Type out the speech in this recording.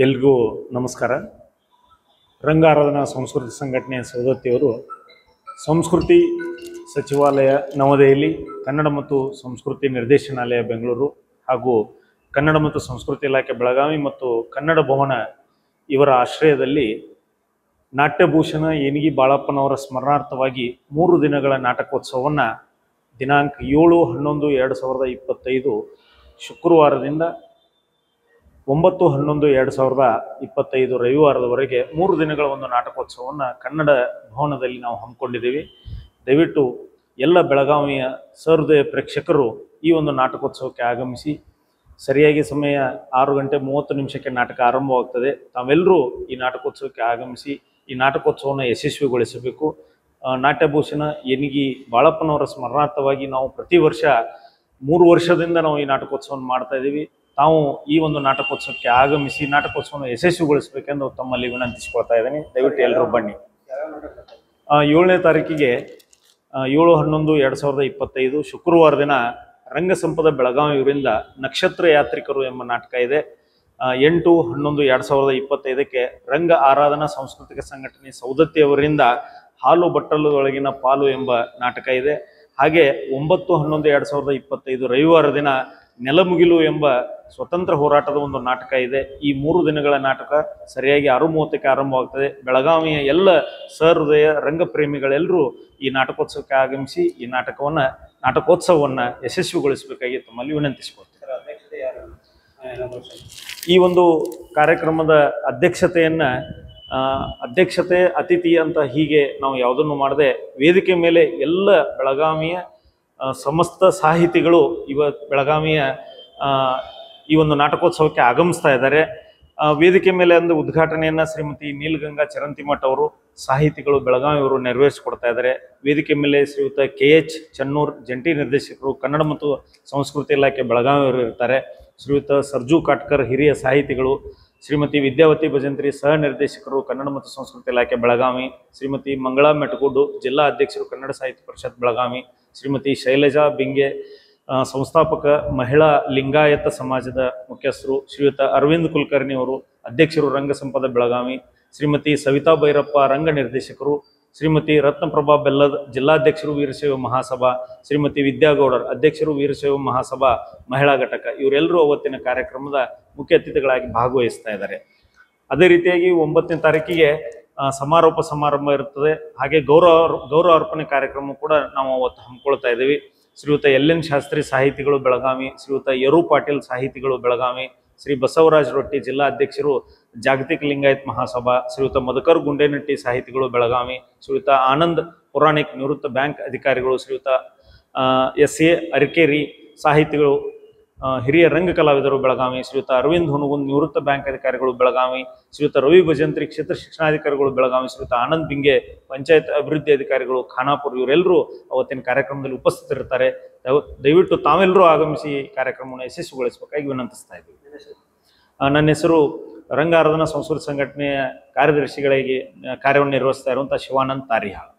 ಎಲ್ರಿಗೂ ನಮಸ್ಕಾರ. ರಂಗಾರಾಧನಾ ಸಂಸ್ಕೃತಿ ಸಂಘಟನೆಯ ಸೌದತ್ತಿಯವರು ಸಂಸ್ಕೃತಿ ಸಚಿವಾಲಯ ನವದೆಹಲಿ, ಕನ್ನಡ ಮತ್ತು ಸಂಸ್ಕೃತಿ ನಿರ್ದೇಶನಾಲಯ ಬೆಂಗಳೂರು ಹಾಗೂ ಕನ್ನಡ ಮತ್ತು ಸಂಸ್ಕೃತಿ ಇಲಾಖೆ ಬೆಳಗಾವಿ ಮತ್ತು ಕನ್ನಡ ಭವನ ಇವರ ಆಶ್ರಯದಲ್ಲಿ ನಾಟ್ಯಭೂಷಣ ಏನಿಗಿ ಬಾಳಪ್ಪನವರ ಸ್ಮರಣಾರ್ಥವಾಗಿ 3 ದಿನಗಳ ನಾಟಕೋತ್ಸವವನ್ನು ದಿನಾಂಕ 7-11-2025 ಶುಕ್ರವಾರದಿಂದ 9-11-2025 ರವಿವಾರದವರೆಗೆ 3 ದಿನಗಳ ಒಂದು ನಾಟಕೋತ್ಸವವನ್ನು ಕನ್ನಡ ಭವನದಲ್ಲಿ ನಾವು ಹಮ್ಮಿಕೊಂಡಿದ್ದೀವಿ. ದಯವಿಟ್ಟು ಎಲ್ಲ ಬೆಳಗಾವಿಯ ಸಹೃದಯ ಪ್ರೇಕ್ಷಕರು ಈ ಒಂದು ನಾಟಕೋತ್ಸವಕ್ಕೆ ಆಗಮಿಸಿ. ಸರಿಯಾಗಿ ಸಮಯ 6:30 ನಾಟಕ ಆರಂಭವಾಗ್ತದೆ. ತಾವೆಲ್ಲರೂ ಈ ನಾಟಕೋತ್ಸವಕ್ಕೆ ಆಗಮಿಸಿ ಈ ನಾಟಕೋತ್ಸವವನ್ನು ಯಶಸ್ವಿಗೊಳಿಸಬೇಕು. ನಾಟ್ಯಭೂಷಣ ಏನಿಗಿ ಬಾಳಪ್ಪನವರ ಸ್ಮರಣಾರ್ಥವಾಗಿ ನಾವು ಪ್ರತಿ ವರ್ಷ 3 ವರ್ಷದಿಂದ ನಾವು ಈ ನಾಟಕೋತ್ಸವವನ್ನು ಮಾಡ್ತಾ ಇದ್ದೀವಿ. ತಾವು ಈ ಒಂದು ನಾಟಕೋತ್ಸವಕ್ಕೆ ಆಗಮಿಸಿ ನಾಟಕೋತ್ಸವವನ್ನು ಯಶಸ್ವಿಗೊಳಿಸಬೇಕೆಂದು ತಮ್ಮಲ್ಲಿ ವಿನಂತಿಸಿಕೊಳ್ತಾ ಇದ್ದೀನಿ. ದಯವಿಟ್ಟು ಎಲ್ಲರೂ ಬನ್ನಿ. 7ನೇ ತಾರೀಕಿಗೆ 7-11-2025 ಶುಕ್ರವಾರ ದಿನ ರಂಗಸಂಪದ ಬೆಳಗಾವಿ ಇವರಿಂದ ನಕ್ಷತ್ರ ಯಾತ್ರಿಕರು ಎಂಬ ನಾಟಕ ಇದೆ. 8-11-2025 ರಂಗ ಆರಾಧನಾ ಸಾಂಸ್ಕೃತಿಕ ಸಂಘಟನೆ ಸೌದತ್ತಿಯವರಿಂದ ಹಾಲು ಬಟ್ಟಲುದೊಳಗಿನ ಪಾಲು ಎಂಬ ನಾಟಕ ಇದೆ. ಹಾಗೆ 9-11-2025 ರವಿವಾರ ದಿನ ನೆಲಮುಗಿಲು ಎಂಬ ಸ್ವತಂತ್ರ ಹೋರಾಟದ ಒಂದು ನಾಟಕ ಇದೆ. ಈ 3 ದಿನಗಳ ನಾಟಕ ಸರಿಯಾಗಿ 6:30 ಆರಂಭವಾಗ್ತದೆ. ಬೆಳಗಾವಿಯ ಎಲ್ಲ ಸಹೃದಯ ರಂಗಪ್ರೇಮಿಗಳೆಲ್ಲರೂ ಈ ನಾಟಕೋತ್ಸವಕ್ಕೆ ಆಗಮಿಸಿ ಈ ನಾಟಕೋತ್ಸವವನ್ನು ಯಶಸ್ವಿಗೊಳಿಸಬೇಕಾಗಿ ತಮ್ಮಲ್ಲಿ ವಿನಂತಿಸಿಕೊಳ್ತಾರೆ. ಈ ಒಂದು ಕಾರ್ಯಕ್ರಮದ ಅಧ್ಯಕ್ಷತೆ ಅತಿಥಿ ಅಂತ ಹೀಗೆ ನಾವು ಯಾವುದನ್ನು ಮಾಡದೆ ವೇದಿಕೆ ಮೇಲೆ ಎಲ್ಲ ಬೆಳಗಾವಿಯ ಸಮಸ್ತ ಸಾಹಿತಿಗಳು ಬೆಳಗಾವಿಯ ಈ ಒಂದು ನಾಟಕೋತ್ಸವಕ್ಕೆ ಆಗಮಿಸ್ತಾ ಇದ್ದಾರೆ. ವೇದಿಕೆ ಮೇಲೆ ಒಂದು ಉದ್ಘಾಟನೆಯನ್ನು ಶ್ರೀಮತಿ ನೀಲಗಂಗಾ ಚರಂತಿಮಠ್ ಅವರು ಸಾಹಿತಿಗಳು ಬೆಳಗಾವಿಯವರು ನೆರವೇರಿಸಿಕೊಡ್ತಾ ಇದ್ದಾರೆ. ವೇದಿಕೆ ಮೇಲೆ ಶ್ರೀಯುತ KH ಚನ್ನೂರ್ ಜಂಟಿ ನಿರ್ದೇಶಕರು ಕನ್ನಡ ಮತ್ತು ಸಂಸ್ಕೃತಿ ಇಲಾಖೆ ಬೆಳಗಾವಿಯವರು ಇರ್ತಾರೆ. ಶ್ರೀಯುತ ಸರ್ಜು ಕಾಟ್ಕರ್ ಹಿರಿಯ ಸಾಹಿತಿಗಳು, ಶ್ರೀಮತಿ ವಿದ್ಯಾವತಿ ಭಜಂತ್ರಿ ಸಹ ನಿರ್ದೇಶಕರು ಕನ್ನಡ ಮತ್ತು ಸಂಸ್ಕೃತಿ ಇಲಾಖೆ ಬೆಳಗಾವಿ, ಶ್ರೀಮತಿ ಮಂಗಳಾ ಮೆಟಗುಡ್ಡು ಜಿಲ್ಲಾ ಅಧ್ಯಕ್ಷರು ಕನ್ನಡ ಸಾಹಿತ್ಯ ಪರಿಷತ್ ಬೆಳಗಾವಿ, ಶ್ರೀಮತಿ ಶೈಲಜಾ ಬಿಂಗೆ ಸಂಸ್ಥಾಪಕ ಮಹಿಳಾ ಲಿಂಗಾಯತ ಸಮಾಜದ ಮುಖ್ಯಸ್ಥರು, ಶ್ರೀಯುತ ಅರವಿಂದ್ ಕುಲಕರ್ಣಿ ಅವರು ಅಧ್ಯಕ್ಷರು ರಂಗಸಂಪದ ಬೆಳಗಾವಿ, ಶ್ರೀಮತಿ ಸವಿತಾ ಭೈರಪ್ಪ ರಂಗ ನಿರ್ದೇಶಕರು, ಶ್ರೀಮತಿ ರತ್ನಪ್ರಭಾ ಬೆಲ್ಲದ್ ಜಿಲ್ಲಾಧ್ಯಕ್ಷರು ವೀರಶೈವ ಮಹಾಸಭಾ, ಶ್ರೀಮತಿ ವಿದ್ಯಾಗೌಡರ್ ಅಧ್ಯಕ್ಷರು ವೀರಶೈವ ಮಹಾಸಭಾ ಮಹಿಳಾ ಘಟಕ, ಇವರೆಲ್ಲರೂ ಅವತ್ತಿನ ಕಾರ್ಯಕ್ರಮದ ಮುಖ್ಯ ಅತಿಥಿಗಳಾಗಿ ಭಾಗವಹಿಸ್ತಾ ಇದ್ದಾರೆ. ಅದೇ ರೀತಿಯಾಗಿ 9ನೇ ತಾರೀಕಿಗೆ ಸಮಾರೋಪ ಸಮಾರಂಭ ಇರುತ್ತದೆ. ಹಾಗೆ ಗೌರವ ಅರ್ಪಣೆ ಕಾರ್ಯಕ್ರಮ ಕೂಡ ನಾವು ಅವತ್ತು ಹಮ್ಮಿಕೊಳ್ತಾ ಇದ್ದೀವಿ. ಶ್ರೀಯುತ LN ಶಾಸ್ತ್ರಿ ಸಾಹಿತಿಗಳು ಬೆಳಗಾವಿ, ಶ್ರೀಯುತ ಯರು ಪಾಟೀಲ್ ಸಾಹಿತಿಗಳು ಬೆಳಗಾವಿ, ಶ್ರೀ ಬಸವರಾಜ್ ರೊಟ್ಟಿ ಜಿಲ್ಲಾ ಅಧ್ಯಕ್ಷರು ಜಾಗತಿಕ ಲಿಂಗಾಯತ್ ಮಹಾಸಭಾ, ಶ್ರೀಯುತ ಮಧುಕರ್ ಗುಂಡೇನಟ್ಟಿ ಸಾಹಿತಿಗಳು ಬೆಳಗಾವಿ, ಶ್ರೀಯುತ ಆನಂದ್ ಪುರಾಣಿಕ್ ನಿವೃತ್ತ ಬ್ಯಾಂಕ್ ಅಧಿಕಾರಿಗಳು, ಶ್ರೀಯುತ SA ಅರಿಕೇರಿ ಸಾಹಿತಿಗಳು ಹಿರಿಯ ರಂಗ ಕಲಾವಿದರು ಬೆಳಗಾವಿ, ಶ್ರೀಯುತ ಅರವಿಂದ್ ಹುನಗುಂದ್ ನಿವೃತ್ತ ಬ್ಯಾಂಕ್ ಅಧಿಕಾರಿಗಳು ಬೆಳಗಾವಿ, ಶ್ರೀಯುತ ರವಿ ಭಜಂತ್ರಿ ಕ್ಷೇತ್ರ ಶಿಕ್ಷಣಾಧಿಕಾರಿಗಳು ಬೆಳಗಾವಿ, ಶ್ರೀಯುತ ಆನಂದ್ ಬಿಂಗೆ ಪಂಚಾಯತ್ ಅಭಿವೃದ್ಧಿ ಅಧಿಕಾರಿಗಳು ಖಾನಾಪುರ, ಇವರೆಲ್ಲರೂ ಅವತ್ತಿನ ಕಾರ್ಯಕ್ರಮದಲ್ಲಿ ಉಪಸ್ಥಿತರಿರ್ತಾರೆ. ದಯವಿಟ್ಟು ತಾವೆಲ್ಲರೂ ಆಗಮಿಸಿ ಕಾರ್ಯಕ್ರಮವನ್ನು ಯಶಸ್ವಿಗೊಳಿಸಬೇಕಾಗಿ ವಿನಂತಿಸ್ತಾ ಇದ್ದೀವಿ. ನನ್ನ ಹೆಸರು ರಂಗಾರಾಧನಾ ಸಂಸ್ಕೃತಿ ಸಂಘಟನೆಯ ಕಾರ್ಯದರ್ಶಿಗಳಿಗೆ ಕಾರ್ಯವನ್ನು ನಿರ್ವಹಿಸ್ತಾ ಇರುವಂಥ ಶಿವಾನಂದ್ ತಾರಿಹಾಳ್.